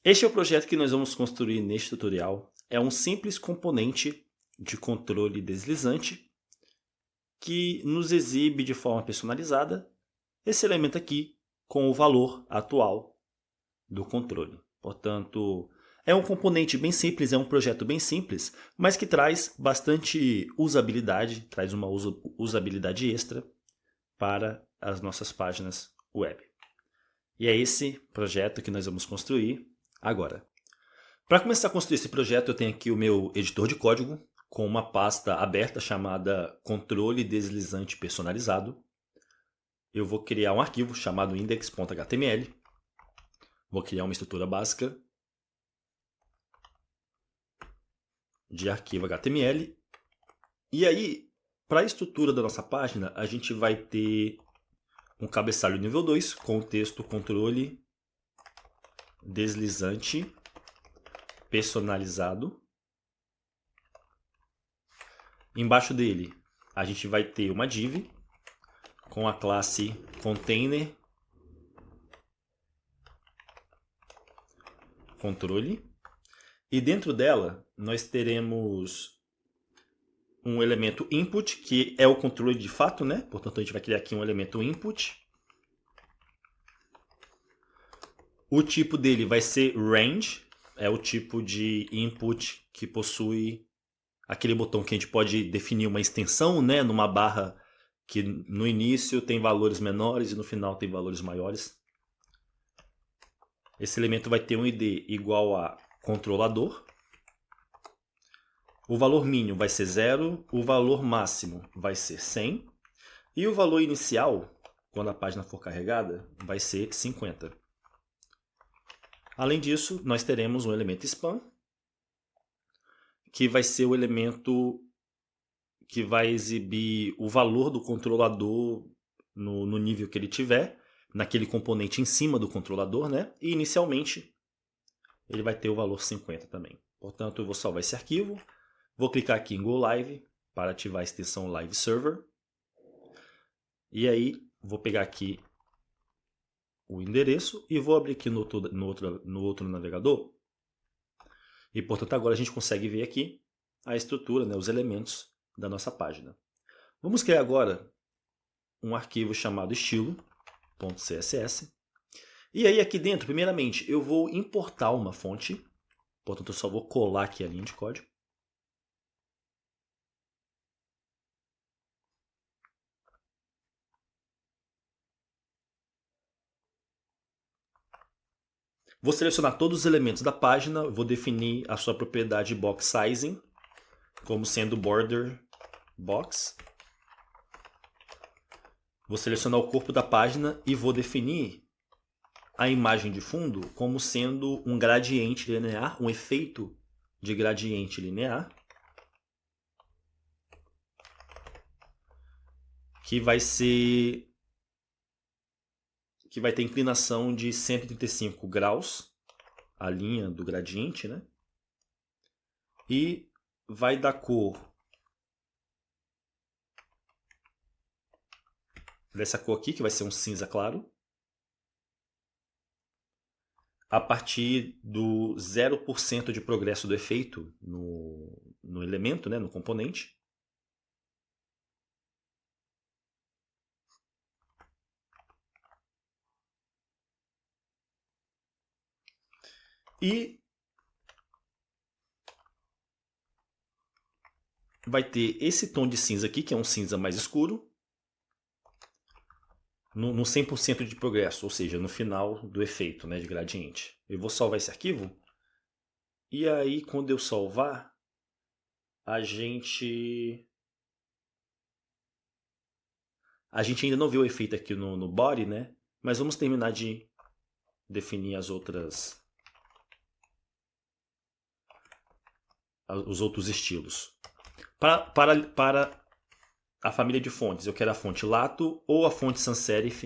Este é o projeto que nós vamos construir neste tutorial. É um simples componente de controle deslizante que nos exibe de forma personalizada esse elemento aqui com o valor atual do controle. Portanto, é um componente bem simples, é um projeto bem simples, mas que traz bastante usabilidade, traz uma usabilidade extra para as nossas páginas web. E é esse projeto que nós vamos construir agora. Para começar a construir esse projeto, eu tenho aqui o meu editor de código com uma pasta aberta chamada controle deslizante personalizado. Eu vou criar um arquivo chamado index.html. Vou criar uma estrutura básica de arquivo HTML. E aí, para a estrutura da nossa página, a gente vai ter um cabeçalho nível 2 com o texto controle deslizante personalizado. Embaixo dele, a gente vai ter uma div com a classe container controle. E dentro dela, nós teremos um elemento input, que é o controle de fato, né? Portanto, a gente vai criar aqui um elemento input. O tipo dele vai ser range, é o tipo de input que possui aquele botão que a gente pode definir uma extensão, né? Numa barra que no início tem valores menores e no final tem valores maiores. Esse elemento vai ter um ID igual a controlador. O valor mínimo vai ser 0, o valor máximo vai ser 100 e o valor inicial, quando a página for carregada, vai ser 50. Além disso, nós teremos um elemento spam, que vai ser o elemento que vai exibir o valor do controlador no nível que ele tiver, naquele componente em cima do controlador, né? E inicialmente ele vai ter o valor 50 também. Portanto, eu vou salvar esse arquivo. Vou clicar aqui em Go Live para ativar a extensão Live Server. E aí, vou pegar aqui o endereço e vou abrir aqui no outro navegador. E, portanto, agora a gente consegue ver aqui a estrutura, né, os elementos da nossa página. Vamos criar agora um arquivo chamado estilo.css. E aí, aqui dentro, primeiramente, eu vou importar uma fonte. Portanto, eu só vou colar aqui a linha de código. Vou selecionar todos os elementos da página, vou definir a sua propriedade box sizing como sendo border box. Vou selecionar o corpo da página e vou definir a imagem de fundo como sendo um gradiente linear, um efeito de gradiente linear, que vai ter inclinação de 135 graus, a linha do gradiente, né? E vai dar cor dessa cor aqui, que vai ser um cinza claro, a partir do 0% de progresso do efeito no elemento, né, no componente. E vai ter esse tom de cinza aqui, que é um cinza mais escuro, no 100% de progresso, ou seja, no final do efeito, né, de gradiente. Eu vou salvar esse arquivo. E aí, quando eu salvar, a gente ainda não viu o efeito aqui no body, né? Mas vamos terminar de definir os outros estilos. Para a família de fontes, eu quero a fonte Lato ou a fonte sans serif,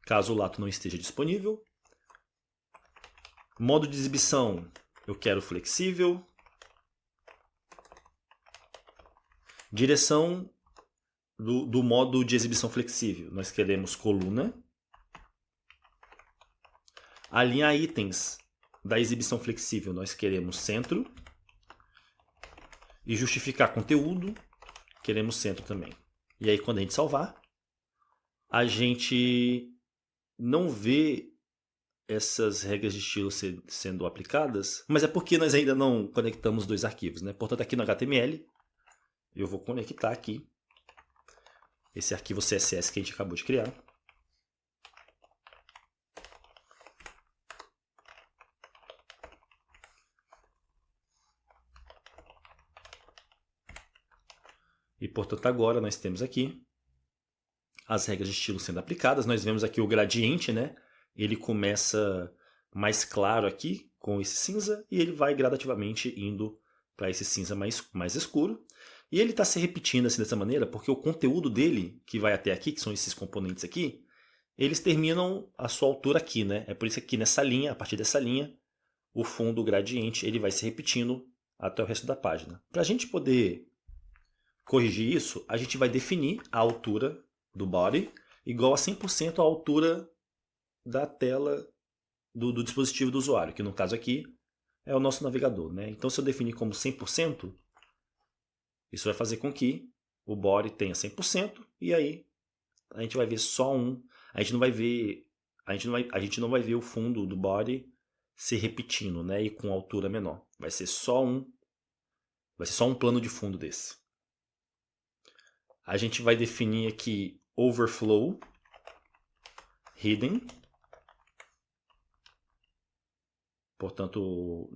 caso o Lato não esteja disponível. Modo de exibição, eu quero flexível. Direção do modo de exibição flexível, nós queremos coluna. Alinhar itens, da exibição flexível nós queremos centro. E justificar conteúdo, queremos centro também. E aí quando a gente salvar, a gente não vê essas regras de estilo sendo aplicadas, mas é porque nós ainda não conectamos dois arquivos, né? Portanto, aqui no HTML, eu vou conectar aqui esse arquivo CSS que a gente acabou de criar. E, portanto, agora nós temos aqui as regras de estilo sendo aplicadas. Nós vemos aqui o gradiente, né? Ele começa mais claro aqui, com esse cinza, e ele vai gradativamente indo para esse cinza mais escuro. E ele está se repetindo assim dessa maneira porque o conteúdo dele, que vai até aqui, que são esses componentes aqui, eles terminam a sua altura aqui, né? É por isso que aqui nessa linha, a partir dessa linha, o fundo, o gradiente, ele vai se repetindo até o resto da página. Para a gente poder corrigir isso, a gente vai definir a altura do body igual a 100% à altura da tela do dispositivo do usuário, que no caso aqui é o nosso navegador, né? Então se eu definir como 100%, isso vai fazer com que o body tenha 100% e aí a gente vai ver só a gente não vai ver o fundo do body se repetindo, né? E com altura menor. Vai ser só um plano de fundo desse. A gente vai definir aqui overflow hidden. Portanto,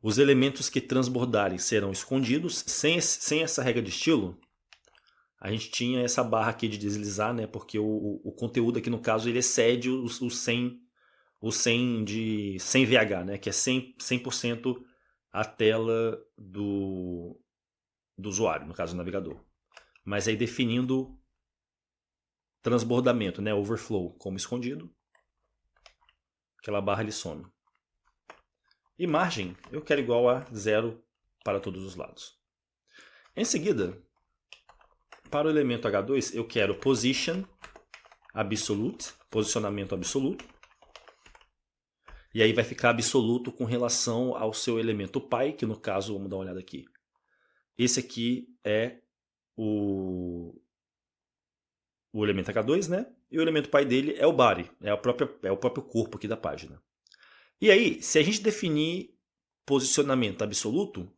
os elementos que transbordarem serão escondidos. Sem essa regra de estilo, a gente tinha essa barra aqui de deslizar, né? Porque o conteúdo aqui no caso ele excede o 100 de 100 VH, né? Que é 100% a tela do usuário, no caso do navegador. Mas aí definindo transbordamento, né? Overflow como escondido, aquela barra ele some. E margem eu quero igual a 0 para todos os lados. Em seguida, para o elemento H2 eu quero position absolute, posicionamento absoluto. E aí vai ficar absoluto com relação ao seu elemento pi, que no caso, vamos dar uma olhada aqui. Esse aqui é o elemento H2, né? E o elemento pi dele é o body, é o próprio corpo aqui da página. E aí, se a gente definir posicionamento absoluto,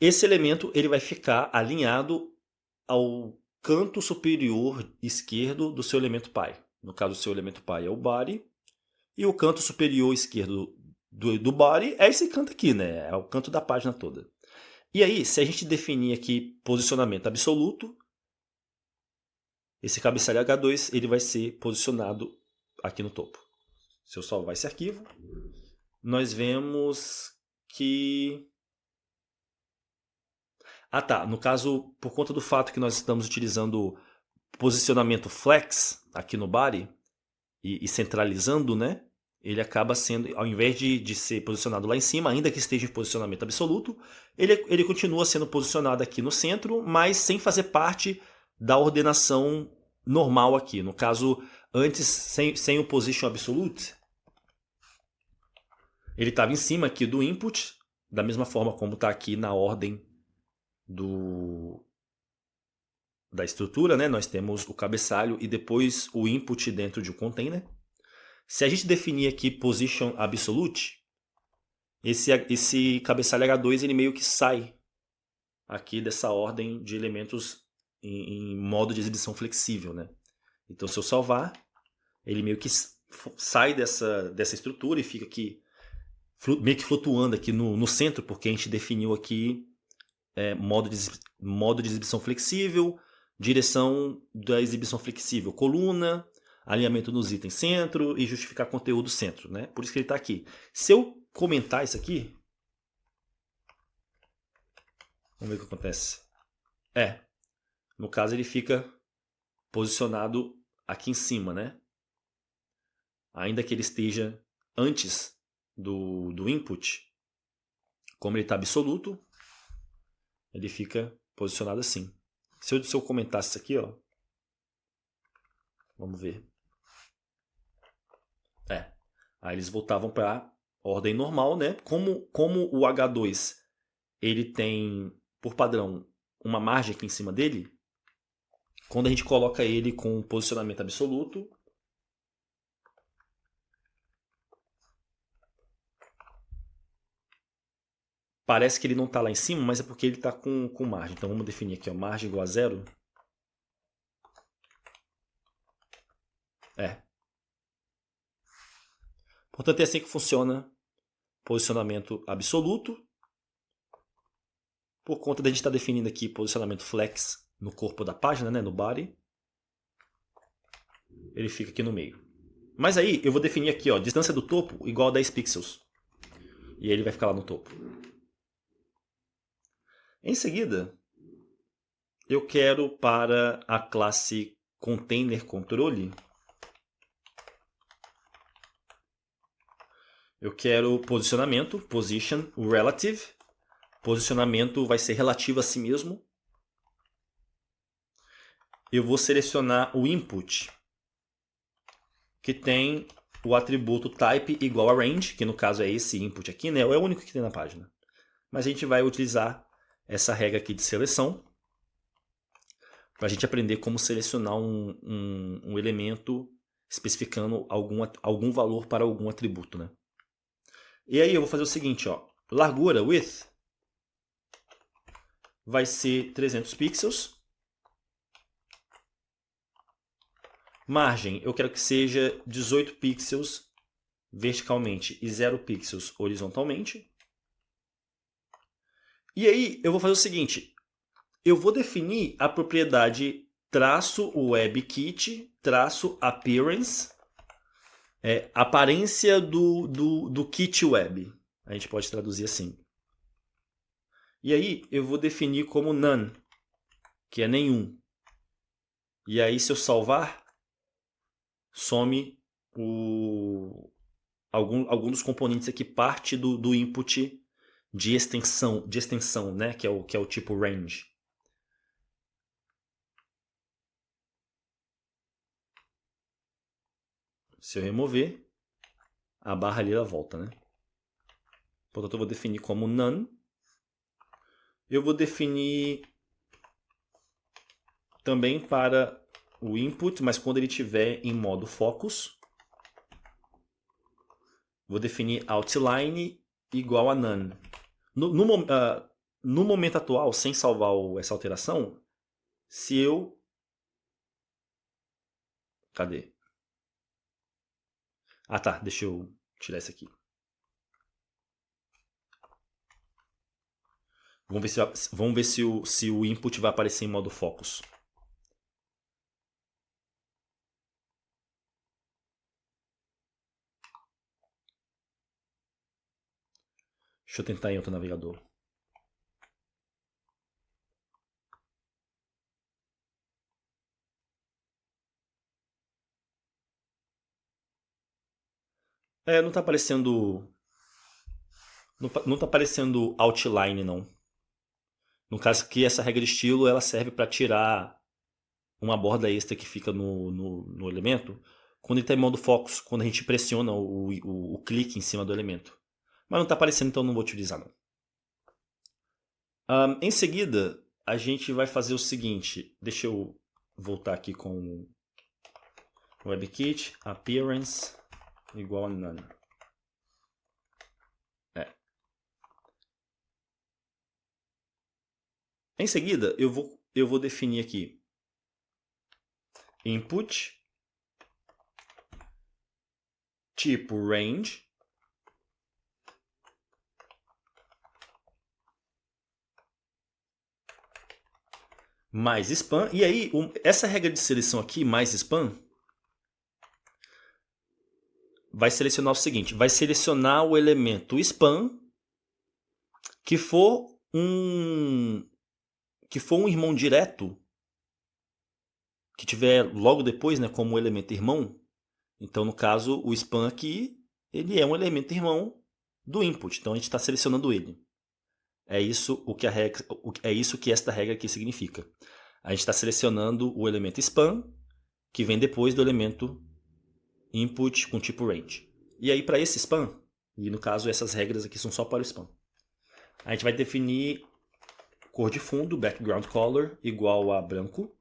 esse elemento ele vai ficar alinhado ao canto superior esquerdo do seu elemento pi. No caso, o seu elemento pi é o body. E o canto superior esquerdo do body é esse canto aqui, né? É o canto da página toda. E aí, se a gente definir aqui posicionamento absoluto, esse cabeçalho H2 ele vai ser posicionado aqui no topo. Se eu salvar esse arquivo, nós vemos que... Ah tá, no caso, por conta do fato que nós estamos utilizando posicionamento flex aqui no body e centralizando, né? Ele acaba sendo, ao invés de ser posicionado lá em cima, ainda que esteja em posicionamento absoluto, ele continua sendo posicionado aqui no centro, mas sem fazer parte da ordenação normal aqui. No caso, antes, sem o position absolute, ele estava em cima aqui do input, da mesma forma como está aqui na ordem da estrutura, né? Nós temos o cabeçalho e depois o input dentro de um container. Se a gente definir aqui position absolute, esse cabeçalho H2 ele meio que sai aqui dessa ordem de elementos em modo de exibição flexível, né? Então se eu salvar, ele meio que sai dessa estrutura e fica aqui meio que flutuando aqui no centro, porque a gente definiu aqui modo de exibição flexível, direção da exibição flexível, coluna, alinhamento nos itens centro e justificar conteúdo centro, né? Por isso que ele está aqui. Se eu comentar isso aqui, vamos ver o que acontece. No caso ele fica posicionado aqui em cima, né? Ainda que ele esteja antes do input, como ele está absoluto, ele fica posicionado assim. Se eu comentasse isso aqui, ó, vamos ver. Aí eles voltavam para ordem normal, né? Como o H2 ele tem, por padrão, uma margem aqui em cima dele, quando a gente coloca ele com posicionamento absoluto, parece que ele não está lá em cima, mas é porque ele está com margem. Então vamos definir aqui, ó, margem igual a 0. Portanto, é assim que funciona posicionamento absoluto. Por conta de a gente estar definindo aqui posicionamento flex no corpo da página, né, no body, ele fica aqui no meio. Mas aí eu vou definir aqui, ó, distância do topo igual a 10 pixels. E ele vai ficar lá no topo. Em seguida, eu quero para a classe container controle, eu quero posicionamento, position, relative. Posicionamento vai ser relativo a si mesmo. Eu vou selecionar o input, que tem o atributo type igual a range, que no caso é esse input aqui, né? É o único que tem na página. Mas a gente vai utilizar essa regra aqui de seleção para a gente aprender como selecionar um elemento especificando algum valor para algum atributo, né? E aí eu vou fazer o seguinte, ó, largura, width, vai ser 300 pixels. Margem, eu quero que seja 18 pixels verticalmente e 0 pixels horizontalmente. E aí eu vou fazer o seguinte, eu vou definir a propriedade traço WebKit, traço appearance, aparência do kit web. A gente pode traduzir assim. E aí eu vou definir como none, que é nenhum. E aí se eu salvar, some algum dos componentes aqui, parte do input de extensão, né? que é o tipo range. Se eu remover, a barra ali ela volta, né? Portanto, eu vou definir como none. Eu vou definir também para o input, mas quando ele estiver em modo focus. Vou definir outline igual a none. No momento atual, sem salvar essa alteração, se eu... Cadê? Ah tá, deixa eu tirar isso aqui. Vamos ver se o input vai aparecer em modo focus. Deixa eu tentar em outro navegador. Não está aparecendo... Não está aparecendo outline, não. No caso aqui, essa regra de estilo ela serve para tirar uma borda extra que fica no elemento quando ele está em modo focus, quando a gente pressiona o clique em cima do elemento. Mas não está aparecendo, então não vou utilizar não. Em seguida, a gente vai fazer o seguinte. Deixa eu voltar aqui com o WebKit. Appearance igual a none. Em seguida, eu vou definir aqui input, tipo range, mais span. E aí, essa regra de seleção aqui, mais span, vai selecionar o seguinte. Vai selecionar o elemento span que for um irmão direto, que tiver logo depois, né, como elemento irmão. Então, no caso, o span aqui, ele é um elemento irmão do input. Então, a gente está selecionando ele. É isso que esta regra aqui significa. A gente está selecionando o elemento span, que vem depois do elemento input com tipo range. E aí para esse span, e no caso essas regras aqui são só para o span, a gente vai definir cor de fundo, background color, igual a branco.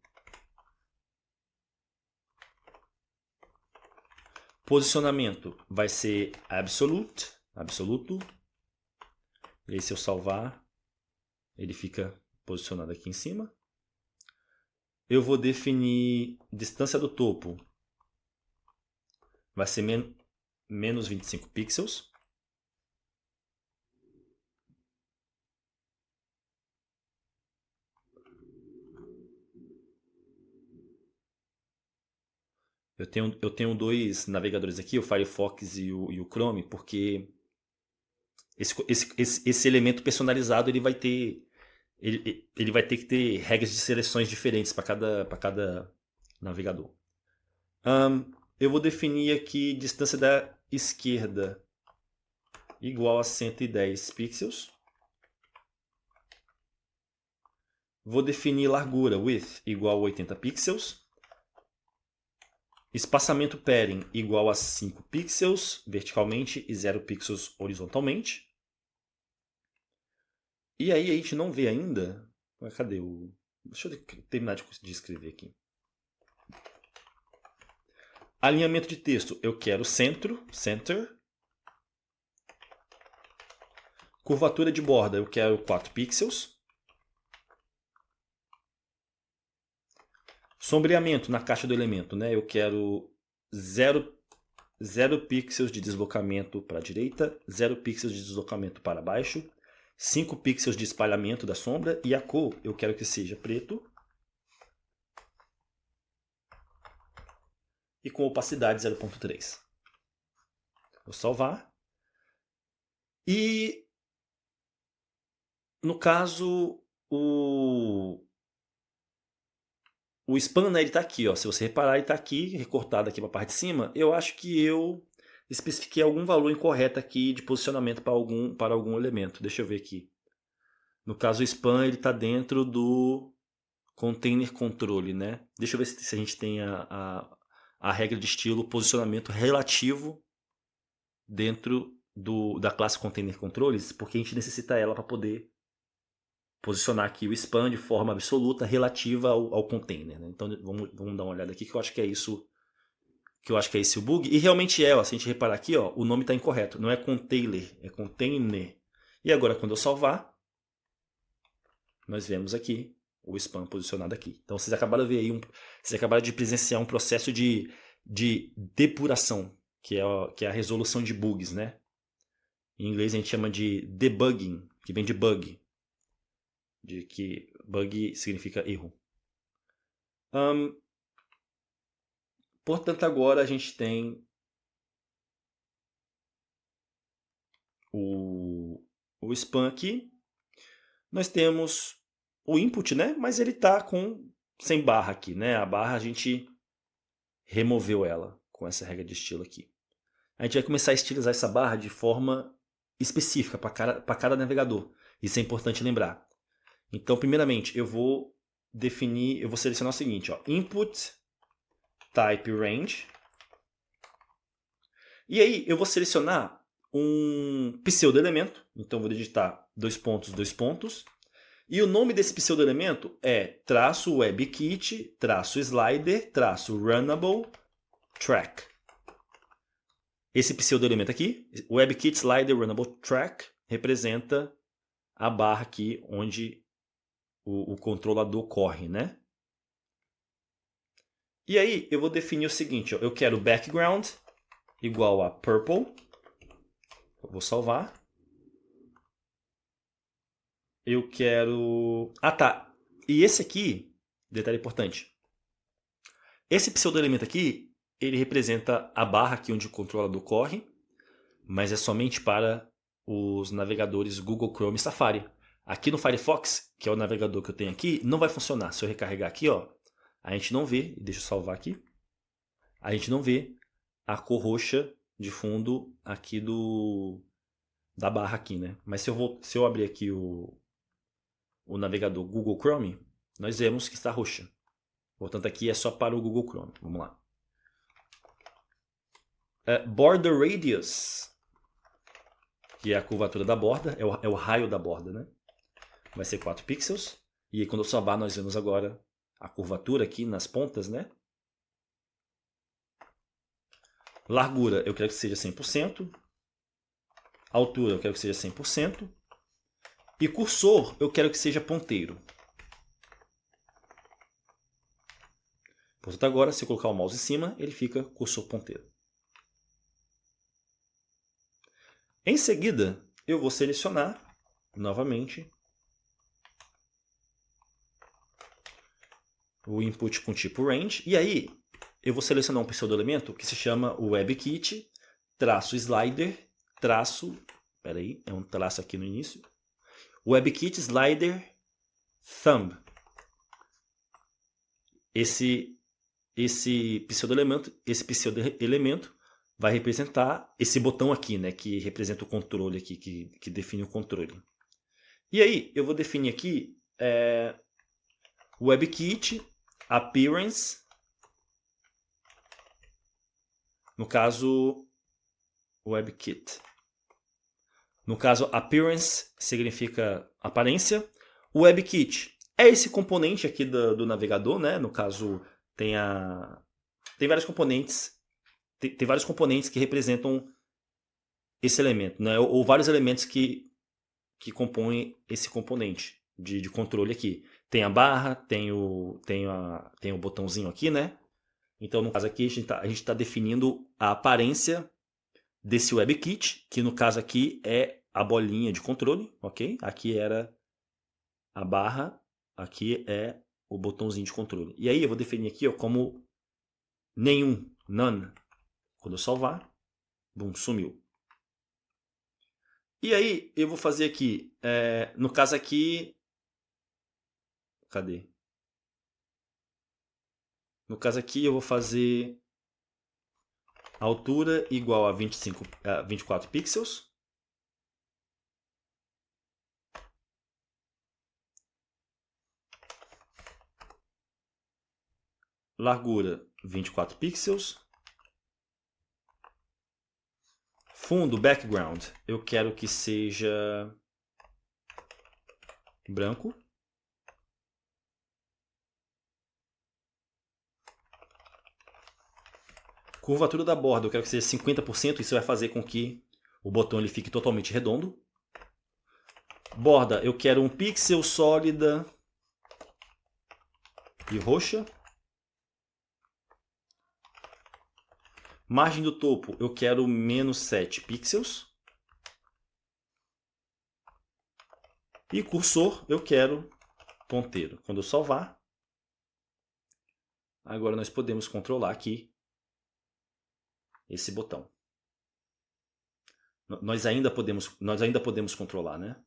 Posicionamento vai ser absoluto. E aí se eu salvar, ele fica posicionado aqui em cima. Eu vou definir distância do topo, vai ser menos 25 pixels. Eu tenho dois navegadores aqui, o Firefox e o Chrome, porque esse elemento personalizado ele vai ter que ter regras de seleções diferentes para cada navegador. Eu vou definir aqui distância da esquerda igual a 110 pixels. Vou definir largura, width, igual a 80 pixels. Espaçamento padding igual a 5 pixels verticalmente e 0 pixels horizontalmente. E aí a gente não vê ainda... Cadê o... Deixa eu terminar de escrever aqui. Alinhamento de texto, eu quero centro, center. Curvatura de borda, eu quero 4 pixels. Sombreamento na caixa do elemento, né? Eu quero 0 pixels de deslocamento para a direita, 0 pixels de deslocamento para baixo, 5 pixels de espalhamento da sombra e a cor eu quero que seja preto. E com opacidade 0.3. Vou salvar. E no caso o span, né, ele está aqui, ó. Se você reparar, ele está aqui, recortado aqui para a parte de cima. Eu acho que eu especifiquei algum valor incorreto aqui de posicionamento para algum elemento. Deixa eu ver aqui. No caso, o span ele está dentro do container controle, né? Deixa eu ver se a gente tem a regra de estilo posicionamento relativo dentro da classe container controles, porque a gente necessita ela para poder posicionar aqui o span de forma absoluta relativa ao container, né? Então vamos dar uma olhada aqui que eu acho que é isso, que eu acho que é esse o bug. E realmente é, ó, se a gente reparar aqui, ó, o nome está incorreto, não é container, é container. E agora quando eu salvar, nós vemos aqui o span posicionado aqui. Então vocês acabaram de ver aí vocês acabaram de presenciar um processo de depuração, que é a resolução de bugs, né? Em inglês a gente chama de debugging, que vem de bug, de que bug significa erro. Portanto, agora a gente tem o span aqui. Nós temos o input, né? Mas ele está sem barra aqui, né? A barra a gente removeu ela com essa regra de estilo aqui. A gente vai começar a estilizar essa barra de forma específica para cada navegador. Isso é importante lembrar. Então, primeiramente, eu vou selecionar o seguinte, ó, input type range. E aí eu vou selecionar um pseudo-elemento. Então vou digitar 2 pontos, 2 pontos. E o nome desse pseudo-elemento é -webkit, -slider, -runnable, track. Esse pseudo-elemento aqui, webkit, slider, runnable, track, representa a barra aqui onde o controlador corre, né? E aí eu vou definir o seguinte, ó, eu quero background igual a purple. Eu vou salvar. Eu quero... Ah, tá. E esse aqui, detalhe importante. Esse pseudo-elemento aqui, ele representa a barra aqui onde o controlador corre, mas é somente para os navegadores Google Chrome e Safari. Aqui no Firefox, que é o navegador que eu tenho aqui, não vai funcionar. Se eu recarregar aqui, ó, a gente não vê, deixa eu salvar aqui, a gente não vê a cor roxa de fundo aqui da barra aqui, né? Mas se eu abrir aqui o navegador Google Chrome, nós vemos que está roxa. Portanto, aqui é só para o Google Chrome. Vamos lá. Border radius, que é a curvatura da borda, é o raio da borda, né? Vai ser 4 pixels. E aí, quando eu salvar, nós vemos agora a curvatura aqui nas pontas, né? Largura, eu quero que seja 100%. Altura, eu quero que seja 100%. E cursor, eu quero que seja ponteiro. Portanto, agora, se eu colocar o mouse em cima, ele fica cursor ponteiro. Em seguida, eu vou selecionar, novamente, o input com tipo range. E aí, eu vou selecionar um pseudo-elemento que se chama WebKit, traço slider, traço... Peraí, é um traço aqui no início. WebKit slider thumb. Esse pseudo-elemento vai representar esse botão aqui, né, que representa o controle aqui, que define o controle. E aí, eu vou definir aqui WebKit appearance. No caso, WebKit. No caso, appearance significa aparência. O WebKit é esse componente aqui do navegador, né? No caso, tem vários componentes. Tem vários componentes que representam esse elemento, né? Ou vários elementos que compõem esse componente de controle aqui. Tem a barra, tem o botãozinho aqui, né? Então, no caso aqui, a gente está definindo a aparência desse WebKit, que no caso aqui é a bolinha de controle, ok? Aqui era a barra, aqui é o botãozinho de controle. E aí eu vou definir aqui ó, como nenhum, none. Quando eu salvar, bum, sumiu. E aí eu vou fazer aqui, no caso aqui, cadê? No caso aqui eu vou fazer altura igual a 24 pixels. Largura 24 pixels. Fundo, background, eu quero que seja branco. Curvatura da borda, eu quero que seja 50%, isso vai fazer com que o botão ele fique totalmente redondo. Borda, eu quero 1 pixel sólida e roxa. Margem do topo, eu quero menos 7 pixels. E cursor, eu quero ponteiro. Quando eu salvar, agora nós podemos controlar aqui esse botão. Nós ainda podemos controlar, né?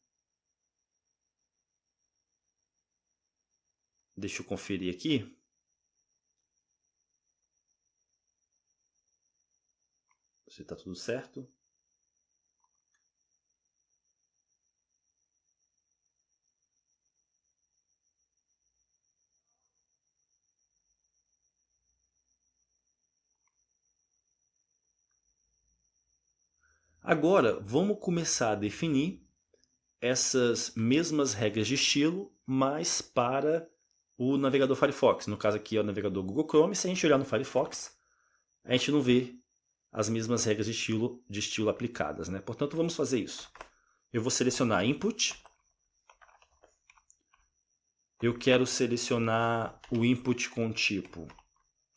Deixa eu conferir aqui. Se está tudo certo. Agora, vamos começar a definir essas mesmas regras de estilo, mas para o navegador Firefox. No caso aqui é o navegador Google Chrome. Se a gente olhar no Firefox, a gente não vê as mesmas regras de estilo aplicadas, né? Portanto, vamos fazer isso. Eu vou selecionar Input. Eu quero selecionar o input com tipo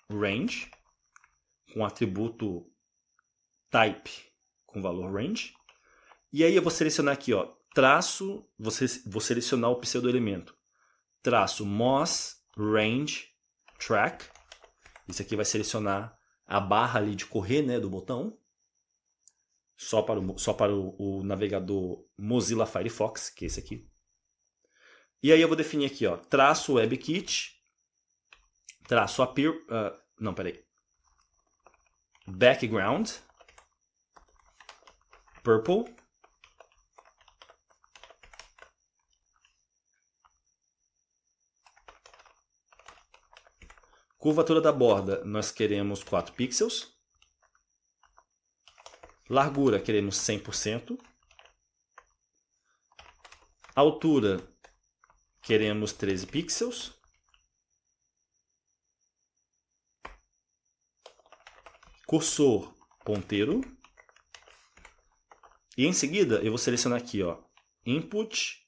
range, com atributo type com valor range. E aí eu vou selecionar aqui, ó, traço, vou selecionar o pseudo-elemento, traço Moz Range Track. Isso aqui vai selecionar a barra ali de correr, né, do botão. Só para o navegador Mozilla Firefox, que é esse aqui. E aí eu vou definir aqui, ó, traço WebKit, traço appear, não, peraí, background, purple, curvatura da borda, nós queremos 4 pixels. Largura, queremos 100%. Altura, queremos 13 pixels. Cursor, ponteiro. E em seguida, eu vou selecionar aqui, ó, Input,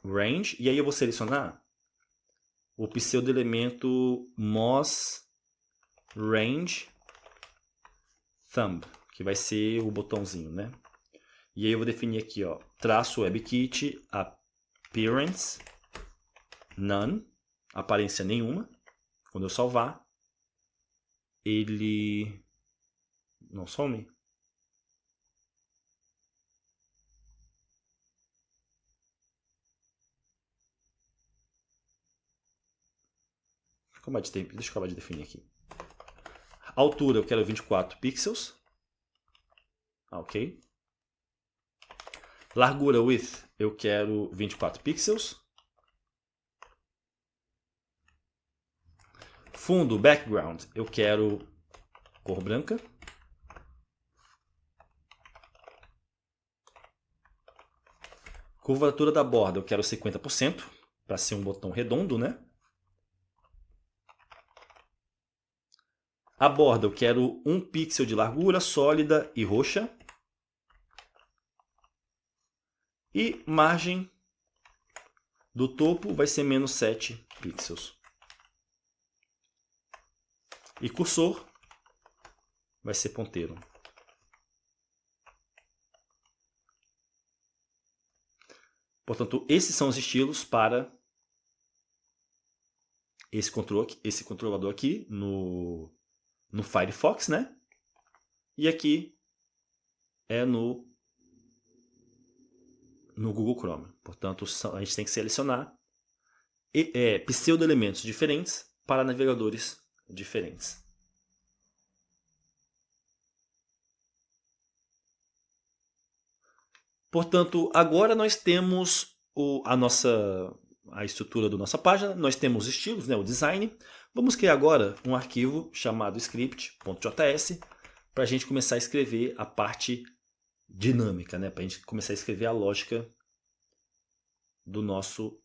Range, e aí eu vou selecionar o pseudo-elemento Moss Range Thumb, que vai ser o botãozinho, né? E aí eu vou definir aqui, ó, traço WebKit, Appearance, None, aparência nenhuma. Quando eu salvar, ele não some. Deixa eu acabar de definir aqui. Altura, eu quero 24 pixels. Ok. Largura, width, eu quero 24 pixels. Fundo, background, eu quero cor branca. Curvatura da borda, eu quero 50%, para ser um botão redondo, né? A borda, eu quero 1 pixel de largura, sólida e roxa. E margem do topo vai ser menos 7 pixels. E cursor vai ser ponteiro. Portanto, esses são os estilos para esse controlador aqui no Firefox, né? E aqui é no Google Chrome. Portanto, a gente tem que selecionar pseudo-elementos diferentes para navegadores diferentes. Portanto, agora nós temos a estrutura da nossa página, nós temos estilos, né, o design. Vamos criar agora um arquivo chamado script.js para a gente começar a escrever a parte dinâmica, né, para a gente começar a escrever a lógica do nosso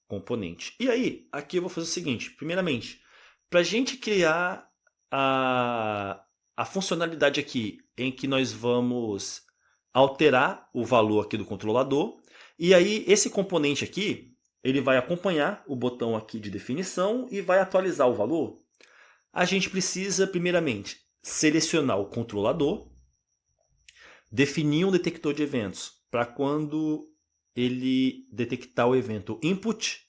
componente. E aí, aqui eu vou fazer o seguinte, primeiramente, para a gente criar a funcionalidade aqui em que nós vamos alterar o valor aqui do controlador, e aí esse componente aqui, ele vai acompanhar o botão aqui de definição e vai atualizar o valor. A gente precisa, primeiramente, selecionar o controlador, definir um detector de eventos para quando ele detectar o evento input.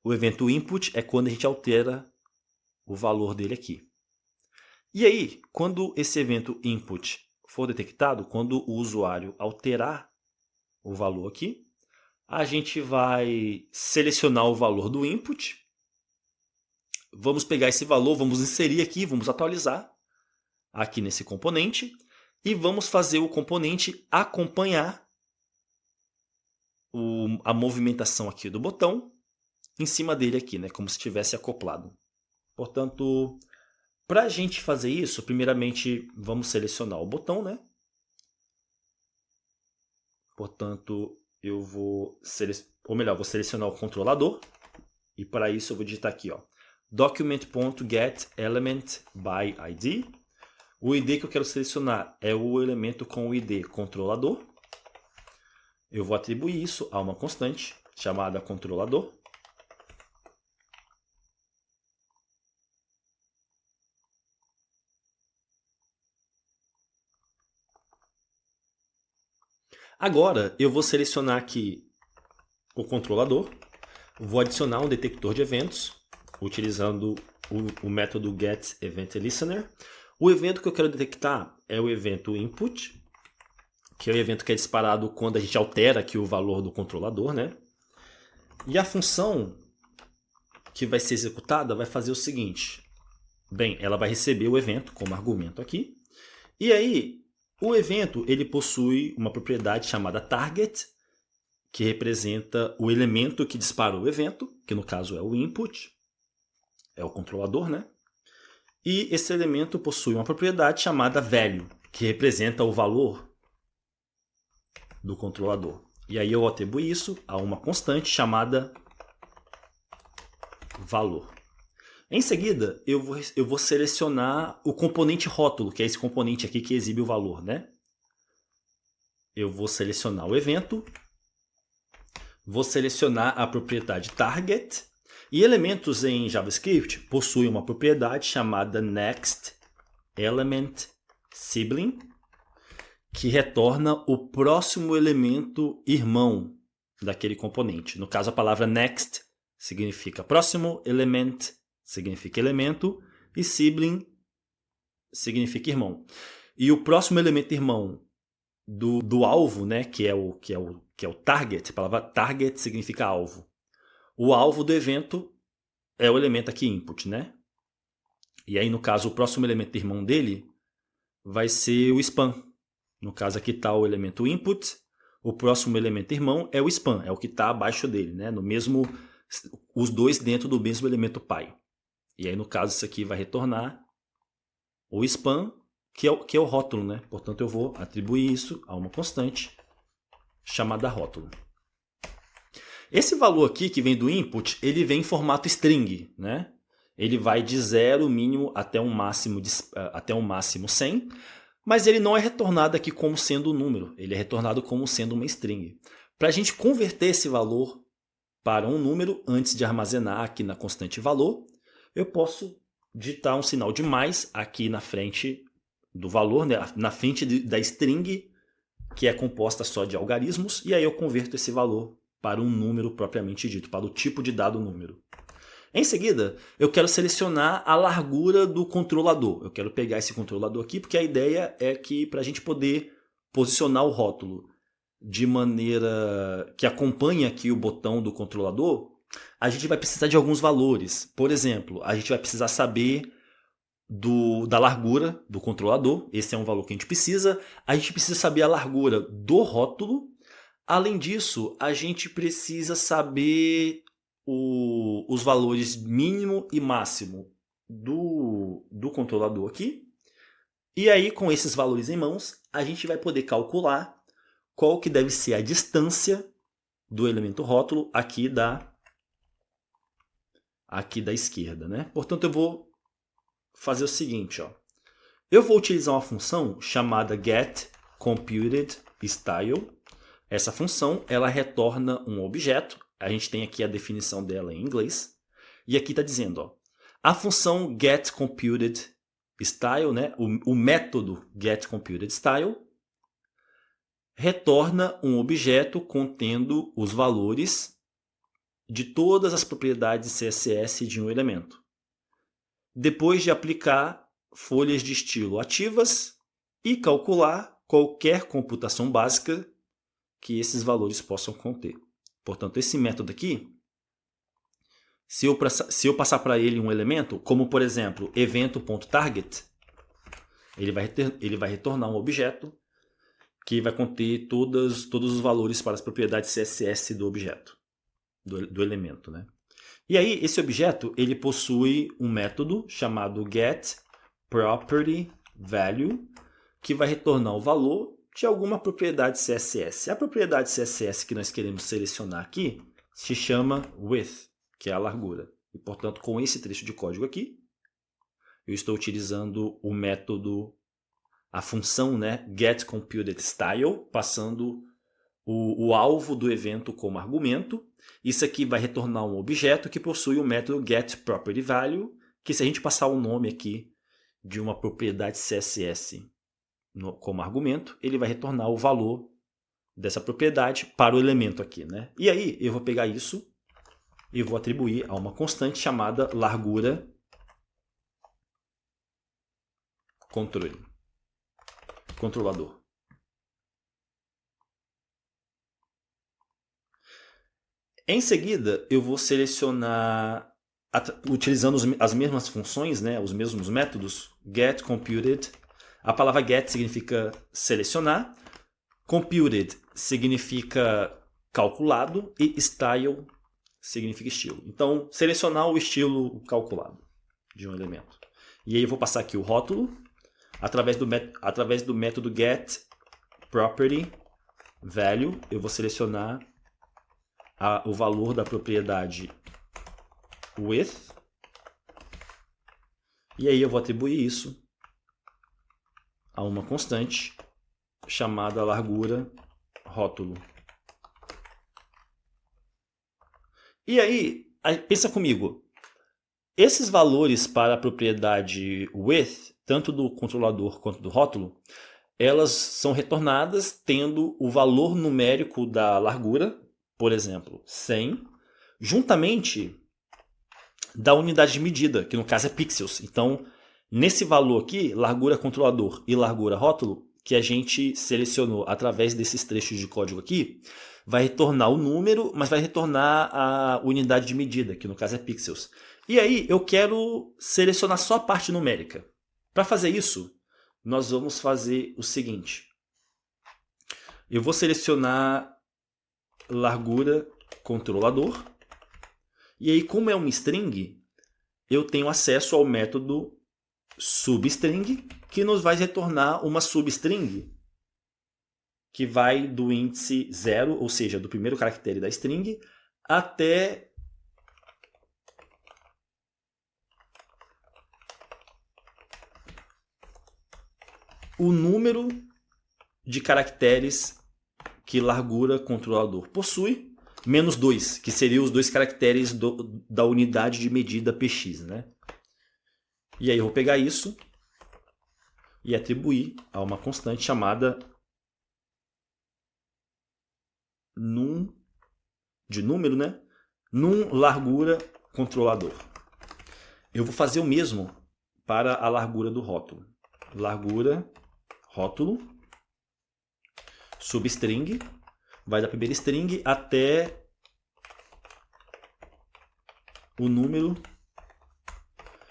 O evento input é quando a gente altera o valor dele aqui. E aí, quando esse evento input for detectado, quando o usuário alterar o valor aqui, a gente vai selecionar o valor do input. Vamos pegar esse valor, vamos inserir aqui, vamos atualizar aqui nesse componente e vamos fazer o componente acompanhar a movimentação aqui do botão em cima dele aqui, né, como se estivesse acoplado. Portanto, para a gente fazer isso, primeiramente vamos selecionar o botão, né? Portanto, eu vou selecionar o controlador e para isso eu vou digitar aqui, ó, document.getElementById. O ID que eu quero selecionar é o elemento com o ID controlador. Eu vou atribuir isso a uma constante chamada controlador. Agora eu vou selecionar aqui o controlador, vou adicionar um detector de eventos utilizando o método getEventListener. O evento que eu quero detectar é o evento input, que é o evento que é disparado quando a gente altera aqui o valor do controlador, né? E a função que vai ser executada vai fazer o seguinte. Bem, ela vai receber o evento como argumento aqui. E aí, o evento ele possui uma propriedade chamada target, que representa o elemento que dispara o evento, que no caso é o input. é o controlador, né? E esse elemento possui uma propriedade chamada value, que representa o valor do controlador. E aí eu atribuo isso a uma constante chamada valor. Em seguida, eu vou selecionar o componente rótulo, que é esse componente aqui que exibe o valor, né? Eu vou selecionar o evento, vou selecionar a propriedade target, e elementos em JavaScript possuem uma propriedade chamada next element sibling, que retorna o próximo elemento irmão daquele componente. No caso, a palavra next significa próximo, element significa elemento e sibling significa irmão. E o próximo elemento irmão do alvo, né, que é o target, a palavra target significa alvo. O alvo do evento é o elemento aqui input, né? E aí, no caso, o próximo elemento irmão dele vai ser o span. No caso, aqui está o elemento input. O próximo elemento irmão é o span, é o que está abaixo dele, né? No mesmo, os dois dentro do mesmo elemento pai. E aí, no caso, isso aqui vai retornar o span, que é o rótulo, né? Portanto, eu vou atribuir isso a uma constante chamada rótulo. Esse valor aqui que vem do input, ele vem em formato string, né? Ele vai de 0 mínimo até um máximo 100, mas ele não é retornado aqui como sendo um número, ele é retornado como sendo uma string. Para a gente converter esse valor para um número, antes de armazenar aqui na constante valor, eu posso digitar um sinal de mais aqui na frente do valor, né? Na frente da string, que é composta só de algarismos, e aí eu converto esse valor para um número propriamente dito, para o tipo de dado número. Em seguida, eu quero selecionar a largura do controlador. Eu quero pegar esse controlador aqui, porque a ideia é que para a gente poder posicionar o rótulo de maneira que acompanhe aqui o botão do controlador, a gente vai precisar de alguns valores. Por exemplo, a gente vai precisar saber da largura do controlador. Esse é um valor que a gente precisa. A gente precisa saber a largura do rótulo. Além disso, a gente precisa saber os valores mínimo e máximo do controlador aqui. E aí, com esses valores em mãos, a gente vai poder calcular qual que deve ser a distância do elemento rótulo aqui da esquerda, né? Portanto, eu vou fazer o seguinte, ó. Eu vou utilizar uma função chamada getComputedStyle. Essa função, ela retorna um objeto. A gente tem aqui a definição dela em inglês. E aqui está dizendo, ó, a função getComputedStyle, né, o método getComputedStyle, retorna um objeto contendo os valores de todas as propriedades CSS de um elemento, depois de aplicar folhas de estilo ativas e calcular qualquer computação básica que esses valores possam conter. Portanto, esse método aqui, se eu passar para ele um elemento, como por exemplo, evento.target, ele vai retornar um objeto que vai conter todos os valores para as propriedades CSS do objeto, do elemento, né? E aí, esse objeto, ele possui um método chamado getPropertyValue, que vai retornar o valor de alguma propriedade CSS. A propriedade CSS que nós queremos selecionar aqui se chama width, que é a largura. E, portanto, com esse trecho de código aqui, eu estou utilizando o método, a função, né, getComputedStyle, passando o alvo do evento como argumento. Isso aqui vai retornar um objeto que possui o método getPropertyValue, que se a gente passar o nome aqui de uma propriedade CSS como argumento, ele vai retornar o valor dessa propriedade para o elemento aqui, né? E aí eu vou pegar isso e vou atribuir a uma constante chamada largura controlador. Em seguida, eu vou selecionar, utilizando as mesmas funções, né, os mesmos métodos, getComputed. A palavra get significa selecionar, computed significa calculado e style significa estilo. Então, selecionar o estilo calculado. de um elemento. E aí eu vou passar aqui o rótulo através do método getPropertyValue. Eu vou selecionar o valor da propriedade width. E aí eu vou atribuir isso a uma constante chamada largura rótulo. E aí, pensa comigo, esses valores para a propriedade width, tanto do controlador quanto do rótulo, elas são retornadas tendo o valor numérico da largura, por exemplo, 100, juntamente da unidade de medida, que no caso é pixels. Então, nesse valor aqui, largura controlador e largura rótulo, que a gente selecionou através desses trechos de código aqui, vai retornar o número, mas vai retornar a unidade de medida, que no caso é pixels. E aí eu quero selecionar só a parte numérica. Para fazer isso, nós vamos fazer o seguinte. Eu vou selecionar largura controlador. E aí, como é uma string, eu tenho acesso ao método substring, que nos vai retornar uma substring que vai do índice 0, ou seja, do primeiro caractere da string, até o número de caracteres que largura controlador possui, menos 2, que seriam os dois caracteres da unidade de medida px, né? E aí eu vou pegar isso e atribuir a uma constante chamada num, de número, né? Num largura controlador. Eu vou fazer o mesmo para a largura do rótulo. Largura rótulo substring vai da primeira string até o número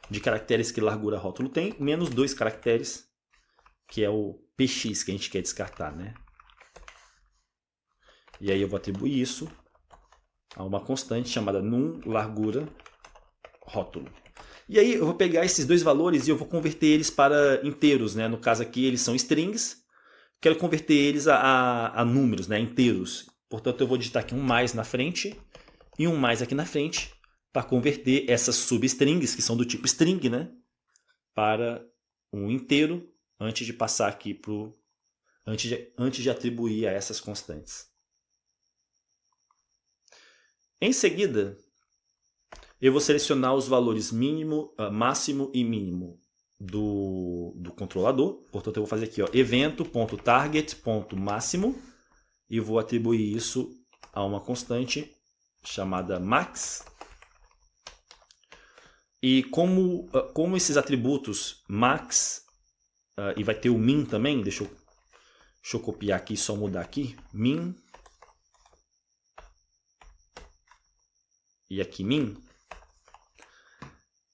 de caracteres que largura rótulo tem, menos 2 caracteres, que é o px que a gente quer descartar, né? E aí eu vou atribuir isso a uma constante chamada num largura rótulo. E aí eu vou pegar esses dois valores e eu vou converter eles para inteiros, né? No caso aqui eles são strings, quero converter eles a números, né? Inteiros. Portanto eu vou digitar aqui um mais na frente e um mais aqui na frente para converter essas substrings, que são do tipo string, né? Para um inteiro antes de passar aqui para antes de atribuir a essas constantes. Em seguida, eu vou selecionar os valores mínimo, máximo e mínimo do controlador. Portanto, eu vou fazer aqui, ó, evento.target.máximo e vou atribuir isso a uma constante chamada max. E como esses atributos max e vai ter o min também, deixa eu copiar aqui e só mudar aqui, min e aqui min.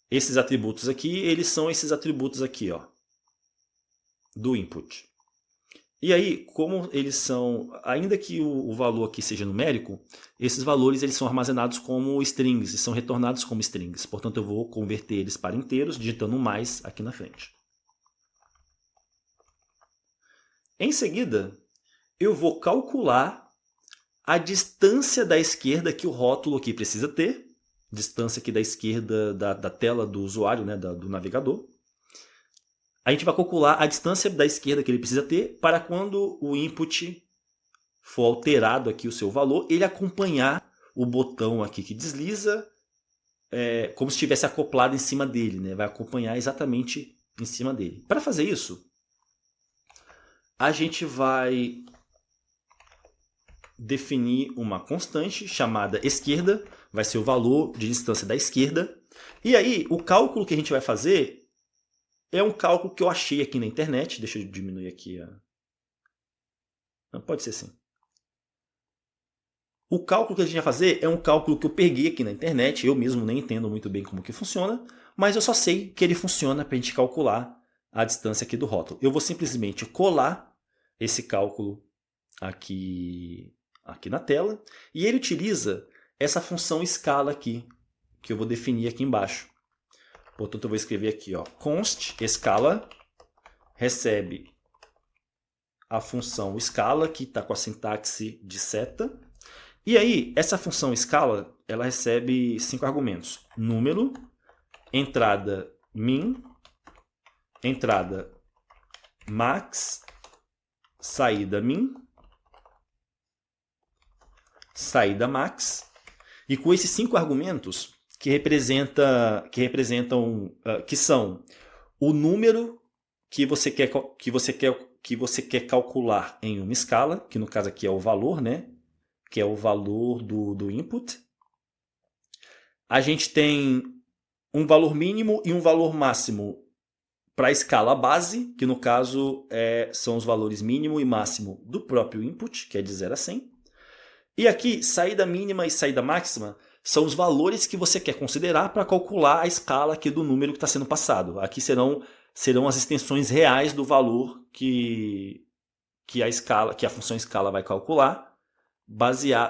Esses atributos aqui, eles são esses atributos aqui, ó, do input. E aí, como eles são, ainda que o valor aqui seja numérico, esses valores eles são armazenados como strings e são retornados como strings. Portanto, eu vou converter eles para inteiros, digitando um mais aqui na frente. Em seguida, eu vou calcular a distância da esquerda que o rótulo aqui precisa ter, distância aqui da esquerda da tela do usuário, né, do navegador. A gente vai calcular a distância da esquerda que ele precisa ter para quando o input for alterado aqui o seu valor, ele acompanhar o botão aqui que desliza, como se estivesse acoplado em cima dele, né? Vai acompanhar exatamente em cima dele. Para fazer isso, a gente vai definir uma constante chamada esquerda, vai ser o valor de distância da esquerda. E aí, o cálculo que a gente vai fazer é um cálculo que eu achei aqui na internet. Deixa eu diminuir aqui a... Não, pode ser assim. O cálculo que a gente vai fazer é um cálculo que eu peguei aqui na internet. Eu mesmo nem entendo muito bem como que funciona, mas eu só sei que ele funciona para a gente calcular a distância aqui do rótulo. Eu vou simplesmente colar esse cálculo aqui na tela e ele utiliza essa função escala aqui, que eu vou definir aqui embaixo. Portanto, eu vou escrever aqui, ó, const escala recebe a função escala, que está com a sintaxe de seta. E aí, essa função escala, ela recebe 5 argumentos. Número, entrada min, entrada max, saída min, saída max. E com esses 5 argumentos, que são o número que você quer calcular em uma escala, que no caso aqui é o valor, né? Que é o valor do input. A gente tem um valor mínimo e um valor máximo para a escala base, que no caso são os valores mínimo e máximo do próprio input, que é de 0 a 100. E aqui, saída mínima e saída máxima são os valores que você quer considerar para calcular a escala aqui do número que está sendo passado. Aqui serão as extensões reais do valor que a função escala vai calcular,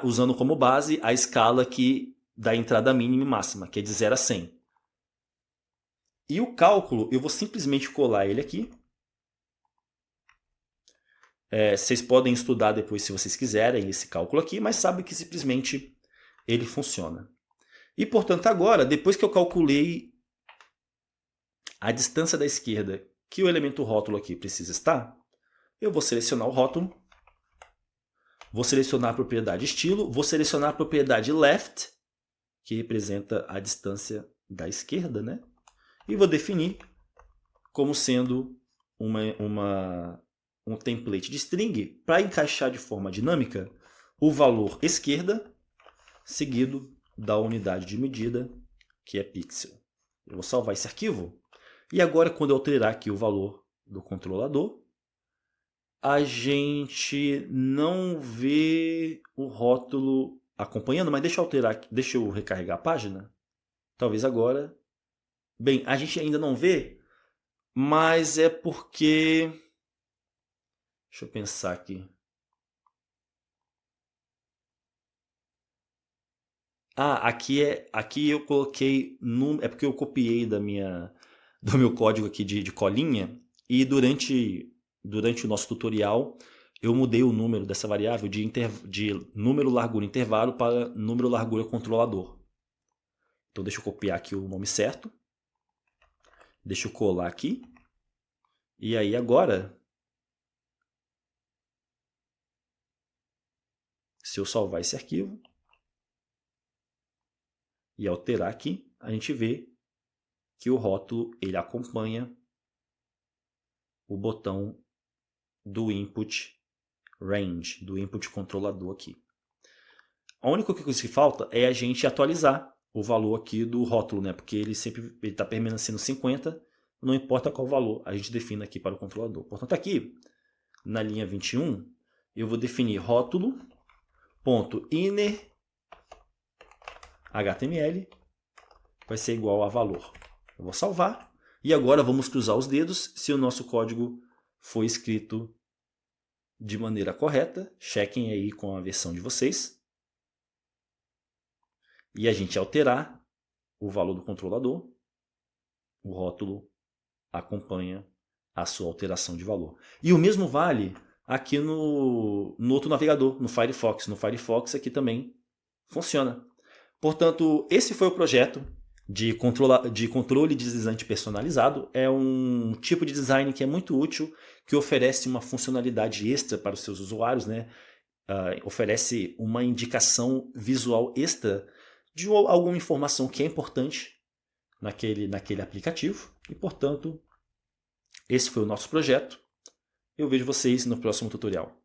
usando como base a escala aqui da entrada mínima e máxima, que é de 0 a 100. E o cálculo, eu vou simplesmente colar ele aqui. Vocês podem estudar depois se vocês quiserem esse cálculo aqui, mas sabe que simplesmente ele funciona. E portanto agora, depois que eu calculei a distância da esquerda que o elemento rótulo aqui precisa estar, eu vou selecionar o rótulo, vou selecionar a propriedade estilo, vou selecionar a propriedade left, que representa a distância da esquerda, né? E vou definir como sendo um template de string para encaixar de forma dinâmica o valor esquerda seguido da unidade de medida, que é pixel. Eu vou salvar esse arquivo. E agora, quando eu alterar aqui o valor do controlador, a gente não vê o rótulo acompanhando, mas deixa eu recarregar a página. Talvez agora. Bem, a gente ainda não vê, mas é porque... Deixa eu pensar aqui. Aqui eu coloquei... É porque eu copiei do meu código aqui de colinha, e durante o nosso tutorial eu mudei o número dessa variável de número largura intervalo para número largura controlador. Então deixa eu copiar aqui o nome certo. Deixa eu colar aqui. E aí agora, se eu salvar esse arquivo e alterar aqui, a gente vê que o rótulo ele acompanha o botão do input range, do input controlador aqui. A única coisa que falta é a gente atualizar o valor aqui do rótulo, né? Porque ele está permanecendo 50, não importa qual valor a gente define aqui para o controlador. Portanto, aqui na linha 21, eu vou definir rótulo.inner HTML vai ser igual a valor. Eu vou salvar. E agora vamos cruzar os dedos se o nosso código foi escrito de maneira correta. Chequem aí com a versão de vocês. E a gente alterar o valor do controlador, o rótulo acompanha a sua alteração de valor. E o mesmo vale aqui no outro navegador, no Firefox. No Firefox aqui também funciona. Portanto, esse foi o projeto de controle deslizante personalizado. É um tipo de design que é muito útil, que oferece uma funcionalidade extra para os seus usuários, né? Oferece uma indicação visual extra de alguma informação que é importante naquele aplicativo. E, portanto, esse foi o nosso projeto. Eu vejo vocês no próximo tutorial.